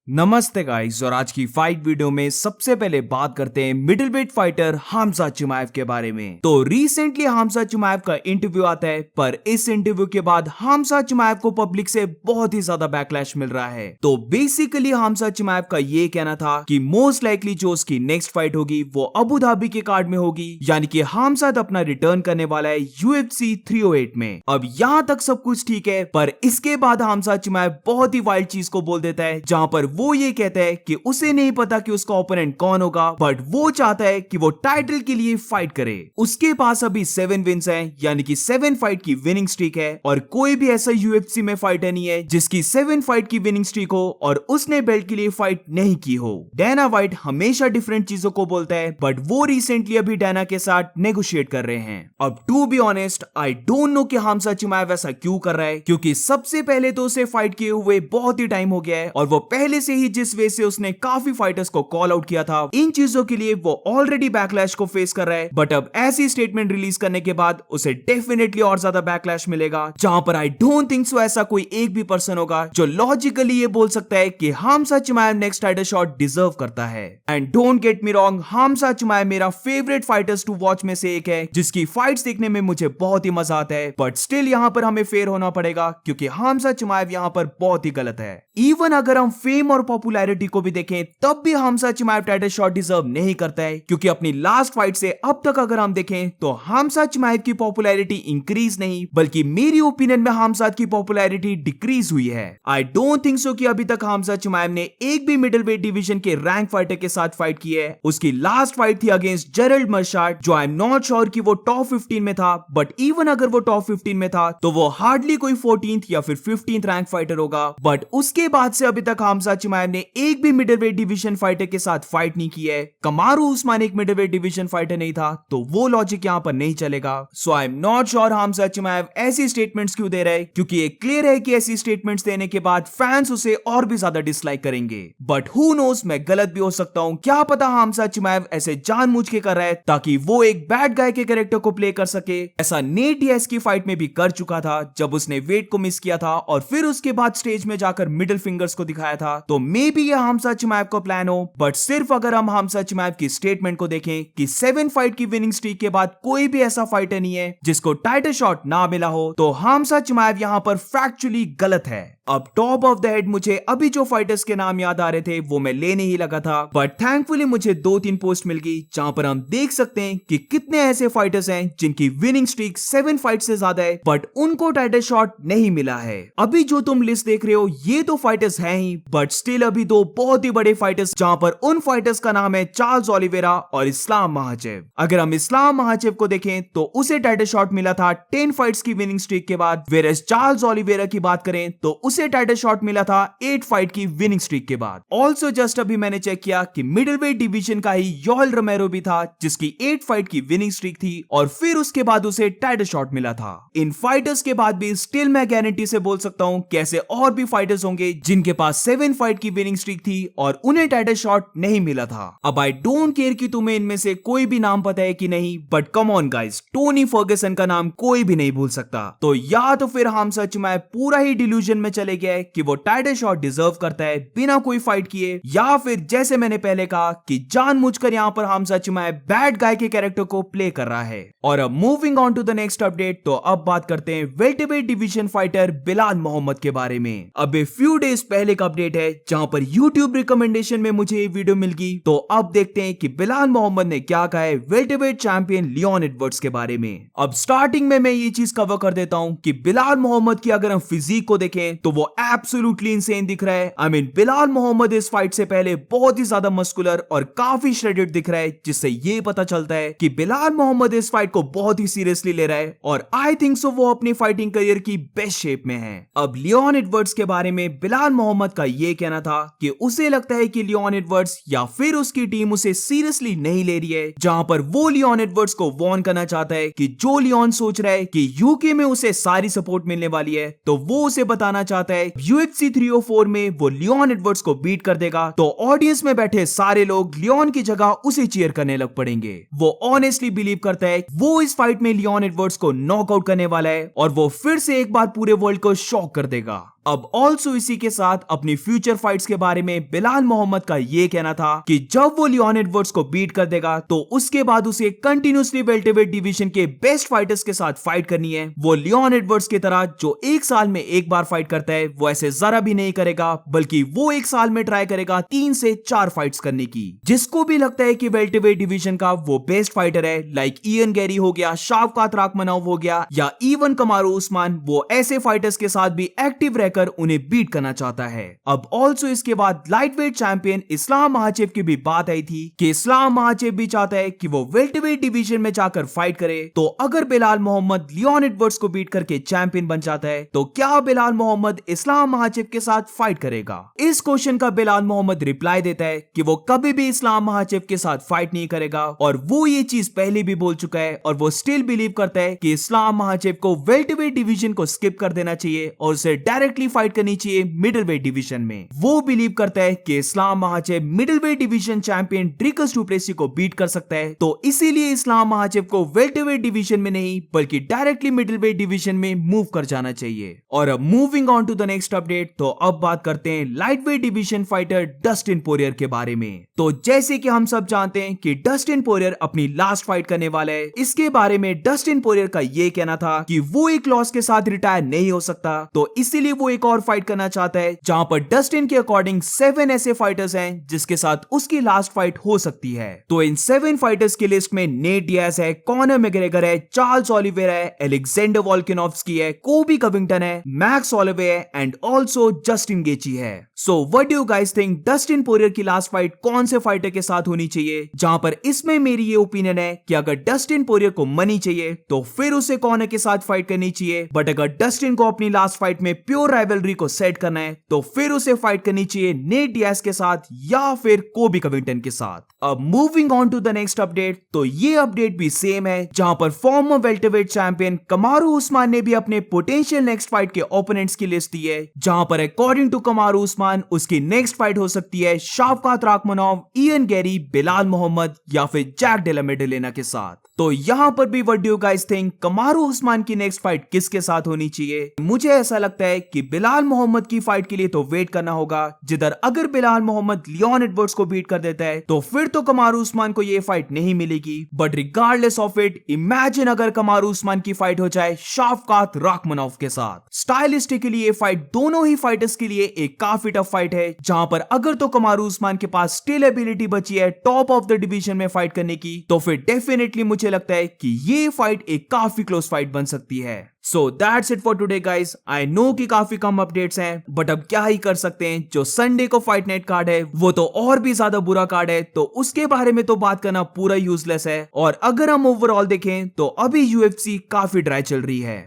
नमस्ते गाइस। और आज की फाइट वीडियो में सबसे पहले बात करते हैं मिडिलवेट फाइटर हमजा चिमाएव के बारे में। तो रिसेंटली हमजा चिमाएव का इंटरव्यू आता है, पर इस इंटरव्यू के बाद हमजा चिमाएव को पब्लिक से बहुत ही ज्यादा बैकलैश मिल रहा है। तो बेसिकली हमजा चिमाएव का ये कहना था कि मोस्ट लाइकली जो उसकी नेक्स्ट फाइट होगी वो अबू धाबी के कार्ड में होगी, यानी कि हमजा अपना रिटर्न करने वाला है UFC 308 में। अब यहाँ तक सब कुछ ठीक है, पर इसके बाद हमजा चिमाएव बहुत ही वाइल्ड चीज को बोल देता है, जहां पर वो ये कहता है कि उसे नहीं पता कि उसका ओपोनेंट कौन होगा, बट वो चाहता है कि वो टाइटल के लिए फाइट करे। उसके पास अभी 7 विन्स हैं, यानी कि 7 फाइट की विनिंग स्ट्रीक है, और कोई भी ऐसा UFC में फाइटर नहीं है जिसकी 7 फाइट की विनिंग स्ट्रीक हो और उसने बेल्ट के लिए फाइट नहीं की हो। डैना व्हाइट हमेशा डिफरेंट चीजों को बोलता है, बट वो रिसेंटली अभी डैना के साथ नेगोशिएट कर रहे हैं। अब to be honest, I don't know कि हमजा चिमाएव ऐसा क्यों कर रहा है, क्योंकि सबसे पहले तो उसे फाइट किए हुए बहुत ही टाइम हो गया है, और वो पहले से ही जिस वे से उसने काफी फाइटर्स को कॉल आउट किया था, इन चीजों के लिए वो ऑलरेडी बैकलैश को फेस कर रहा है। बट अब ऐसी स्टेटमेंट रिलीज करने के बाद उसे डेफिनेटली और ज्यादा बैकलैश मिलेगा, जहां पर आई डोंट थिंक सो ऐसा कोई एक भी पर्सन होगा जो लॉजिकली ये बोल सकता है कि Khamzat चिमाएव next title shot deserve करता है। And don't get me wrong, Hamza चिमाएव मेरा फेवरेट फाइटर्स टू वॉच में से एक है, जिसकी फाइट्स देखने में मुझे बहुत ही मजा आता है। बट स्टिल यहाँ पर हमें फेयर होना पड़ेगा, क्योंकि हमजा चिमाएव यहाँ पर बहुत ही गलत है। इवन अगर हम फेम और पॉपुलैरिटी को भी देखें, तब भी हमजा चिमाएव टाइटल शॉट डिजर्व नहीं करता है, क्योंकि अपनी लास्ट फाइट से अब तक अगर हम देखें तो हमजा चिमाएव की पॉपुलैरिटी इंक्रीज नहीं, बल्कि मेरी ओपिनियन में हमजा की पॉपुलैरिटी डिक्रीज हुई है। आई डोंट थिंक सो कि अभी तक हमजा चिमाएव ने एक भी मिडिल वेट डिवीजन के रैंक फाइटर के साथ फाइट की है। उसकी लास्ट फाइट थी अगेंस्ट जेरल्ड मर्शार्ट, जो आई एम नॉट श्योर कि वो टॉप 15 में था, बट इवन अगर वो टॉप 15 में था तो वो हार्डली कोई 14th या फिर 15th रैंक फाइटर होगा। बट उसके बाद से अभी तक हमजा चिमाएव ने एक भी मिडलवेट डिवीजन फाइटर के साथ फाइट नहीं की है। कमारू उस्मान एक मिडलवेट डिवीजन फाइटर नहीं था, तो वो लॉजिक यहां पर नहीं चलेगा। So I am not sure Khamzat Chimaev ऐसी स्टेटमेंट्स क्यों दे रहे हैं, क्योंकि ये क्लियर है कि ऐसी स्टेटमेंट्स देने के बाद फैंस उसे और भी ज्यादा डिसलाइक करेंगे। बट हु नोस, मैं गलत भी हो सकता हूं। क्या पता हमजा चिमाएव ऐसे जानबूझ के कर रहा है ताकि वो एक बैड गाय के कैरेक्टर को प्ले कर सके। ऐसा नेट डियाज की फाइट में भी कर चुका था, जब उसने वेट को मिस किया था और फिर उसके बाद स्टेज में जाकर मिडिल फिंगर्स को दिखाया था। तो मे बी यह हमजा चिमाएव का प्लान हो, बट सिर्फ अगर हम हमजा चिमाएव की स्टेटमेंट को देखें कि 7 फाइट की विनिंग स्ट्रीक के बाद कोई भी ऐसा फाइटर नहीं है जिसको टाइटल शॉट ना मिला हो, तो हमजा चिमाएव यहां पर फैक्चुअली गलत है। अब टॉप ऑफ द हेड मुझे अभी जो फाइटर्स के नाम याद आ रहे थे वो मैं लेने ही लगा था, बट थैंकफुली मुझे 2-3 पोस्ट मिल गई, जहां पर हम देख सकते हैं कि कितने ऐसे फाइटर्स हैं जिनकी विनिंग स्ट्रीक 7 फाइट से ज्यादा है, बट उनको टाइटल शॉट नहीं मिला है। अभी जो तुम लिस्ट देख रहे हो ये तो फाइटर्स हैं ही, बट स्टिल अभी दो बहुत ही बड़े फाइटर्स, जहां पर उन फाइटर्स का नाम है चार्ल्स ओलिवेरा और इस्लाम महाचेव। अगर हम इस्लाम महाचेव को देखें तो उसे टाइटल शॉट मिला था 10 फाइट्स की विनिंग स्ट्रीक के बाद, वेयरएज चार्ल्स ओलिवेरा की बात करें तो उसे टाइटल शॉट मिला था 8 फाइट की विनिंग स्ट्रीक के बाद। ऑल्सो जस्ट अभी मैंने चेक किया कि मिडिलवेट डिवीजन का ही योएल रोमेरो भी था, जिसकी 8 फाइट की विनिंग स्ट्रीक थी, और फिर उसके बाद उसे टाइटल शॉट मिला था। इन फाइटर्स के बाद भी स्टिल मैं गारंटी से बोल सकता हूं कि ऐसे और भी फाइटर्स होंगे जिनके पास 7 फाइट की विनिंग स्ट्रीक थी और उन्हें टाइटल शॉट नहीं मिला था। अब आई डोंट केयर कि तुम्हें इनमें से कोई भी नाम पता है कि नहीं, but come on guys, Tony Fergusson का नाम कोई भी नहीं भूल सकता। तो या तो फिर हमजा चिमाएव पूरा ही डिल्यूजन में चले गए कि वो टाइटल शॉट डिजर्व करता है बिना कोई फाइट किए, या फिर जैसे मैंने पहले कहा कि जानबूझकर यहां पर हमजा चिमाएव बैड गाय के कैरेक्टर को प्ले कर रहा है। और अब moving on to the next update, तो अब बात करते हैं welterweight division fighter Belal Muhammad के बारे में। अब ए फ्यू डेज पहले का अपडेट है, जहां पर यूट्यूब रिकमेंडेशन में मुझे ये वीडियो मिल गई। तो अब देखते हैं कि बिलाल मोहम्मद ने क्या कहा है वेल्टरवेट चैंपियन लियोन एडवर्ड्स के बारे में। अब स्टार्टिंग में मैं ये चीज कवर कर देता हूं कि बिलाल मोहम्मद की अगर हम फिजिक को देखें तो वो एब्सोल्युटली इंसेन दिख रहा है। आई मीन बिलाल मोहम्मद इस फाइट से पहले बहुत ही ज्यादा मस्कुलर और काफी श्रेडेड दिख रहा है, जिससे ये पता चलता है कि बिलाल मोहम्मद इस फाइट को बहुत ही सीरियसली ले रहा है, और आई थिंक सो वो अपनी फाइटिंग करियर की बेस्ट शेप में है। अब लियोन एडवर्ड्स के बारे में बिलाल मोहम्मद का ये कहना था कि उसे लगता है कि लियोन एडवर्ड्स या फिर उसकी टीम उसे सीरियसली नहीं ले रही है, जहां पर वो लियोन एडवर्ड्स को वार्न करना चाहता है कि जो लियोन सोच रहा है कि यूके में उसे सारी सपोर्ट मिलने वाली है, तो वो उसे बताना चाहता है UFC 304 में वो लियोन एडवर्ड्स को बीट कर देगा, तो ऑडियंस में बैठे सारे लोग लियोन की जगह उसे चीयर करने लग पड़ेंगे। वो ऑनेस्टली बिलीव करता है वो इस फाइट में लियोन एडवर्ड्स को नॉकआउट करने वाला है, और वो फिर से एक बार पूरे वर्ल्ड को शॉक कर देगा। अब ऑल्सो इसी के साथ अपनी फ्यूचर फाइट्स के बारे में बिलाल मोहम्मद का ये कहना था कि जब वो लियोन एडवर्ड्स को बीट कर देगा तो उसके बाद उसे कंटिन्यूसली वेल्टरवेट डिवीजन के बेस्ट फाइटर्स के साथ फाइट करनी है। वो लियोन एडवर्ड्स की तरह जो एक साल में एक बार फाइट करता है वो ऐसे जरा भी नहीं करेगा, बल्कि वो एक साल में ट्राई करेगा 3 से 4 फाइट्स करने की। जिसको भी लगता है कि वेल्टरवेट डिवीजन का वो बेस्ट फाइटर है, लाइक इयन गैरी हो गया, शावकात राखमनोव हो गया या इवन कमारू उस्मान, वो ऐसे फाइटर्स के साथ भी एक्टिव रहकर उन्हें बीट करना चाहता है। अब ऑल्सो इसके बाद लाइटवेट चैंपियन इस्लाम महाचेव की भी बात आई थी कि इस्लाम महाचेव भी चाहता है कि वो वेल्टरवेट डिवीजन में जाकर फाइट करे। तो अगर बिलाल मोहम्मद लियोन एडवर्ड्स को बीट करके चैंपियन बन जाता है तो क्या बिलाल मोहम्मद इस्लाम महाचेव के साथ फाइट करेगा? इस क्वेश्चन का बिलाल मोहम्मद रिप्लाई देता है कि वो कभी भी इस्लाम महाचेव के साथ फाइट नहीं करेगा और वो ये चीज पहले भी बोल चुका है और वो स्टिल बिलीव करता है कि इस्लाम महाचेव को वेल्टरवेट डिवीजन को स्किप कर देना चाहिए और उसे डायरेक्टली फाइट करनी चाहिए मिडिलवेट डिवीजन में। वो बिलीव करता है कि Islam Makhachev middleweight division champion Dricus du Plessis को बीट कर सकता है, तो इसीलिए इस्लाम महाचेव को वेल्टरवेट डिवीजन में नहीं बल्कि डायरेक्टली मिडिलवेट डिवीजन में मूव कर जाना चाहिए। और अब moving on to the next update, तो अब बात करते हैं lightweight division fighter Dustin Poirier के बारे में। तो जैसे कि हम सब जानते हैं कि डस्टिन पोरियर अपनी लास्ट फाइट करने वाला है। इसके बारे में डस्टिन पोरियर का ये कहना था कि वो एक लॉस के साथ रिटायर नहीं हो सकता, तो इसीलिए वो एक और फाइट करना चाहता है जहां पर डस्टिन के अकॉर्डिंग 7 ऐसे फाइटर्स हैं जिसके साथ उसकी लास्ट फाइट हो सकती है। तो इन 7 फाइटर्स की लिस्ट में नेट डियाज है, कॉनर मैग्रेगर है, चार्ल्स ओलिवेरा है, अलेक्जेंडर वोल्कानोव्स्की है, कोबी कविंगटन है, मैक्स होलोवे है एंड ऑल्सो जस्टिन गेची है। So what do you guys think, Dustin Poirier की लास्ट फाइट कौन से फाइटर के साथ होनी चाहिए? जहां पर इसमें मेरी ये ओपिनियन है कि अगर डस्टिन पोरियर को मनी चाहिए तो फिर उसे कॉनर के साथ फाइट करनी चाहिए, बट अगर डस्टिन को अपनी लास्ट फाइट में प्योर राइवलरी को सेट करना है तो फिर उसे फाइट करनी चाहिए नेट डियाज के साथ या फिर कोबी कविंगटन के साथ। अब moving on to the next update, तो ये अपडेट भी सेम है जहां पर former welterweight champion Kamaru Usman ने भी अपने पोटेंशियल नेक्स्ट फाइट के ओपोनेंट्स की लिस्ट दी है, जहां पर अकॉर्डिंग टू कमारू उस्मान उसकी नेक्स्ट फाइट हो सकती है शावकात राखमनोव, इयन गैरी, बिलाल मोहम्मद या फिर जैक डेला मेडेलिना के साथ। तो यहां पर भी what do you guys think, Kamaru Usman की नेक्स्ट फाइट किसके साथ होनी चाहिए? मुझे ऐसा लगता है कि बिलाल मोहम्मद की फाइट के लिए तो वेट करना होगा, जिधर अगर बिलाल मोहम्मद लियोन एडवर्ड्स को बीट कर देता है तो फिर तो कमारू उस्मान को ये फाइट नहीं मिलेगी। But regardless of it, imagine अगर कमारू उस्मान की फाइट हो जाए शावकात राखमनोव के साथ। स्टाइलिस्टिकली ये फाइट दोनों ही फाइटर्स के लिए एक काफी टफ फाइट है, जहां पर अगर तो कमारू उस्मान के पास स्टिल एबिलिटी बची है टॉप ऑफ द डिवीजन में फाइट करने की, तो फिर डेफिनेटली मुझे लगता है कि ये फाइट एक काफी क्लोज फाइट बन सकती है। So that's it for today guys. I know कि काफी कम अपडेट्स हैं, बट अब क्या ही कर सकते हैं, जो संडे को फाइट नाइट कार्ड है वो तो और भी ज्यादा बुरा कार्ड है, तो उसके बारे में तो बात करना पूरा यूजलेस है। और अगर हम ओवरऑल देखें तो अभी यूएफसी काफी ड्राई चल रही है।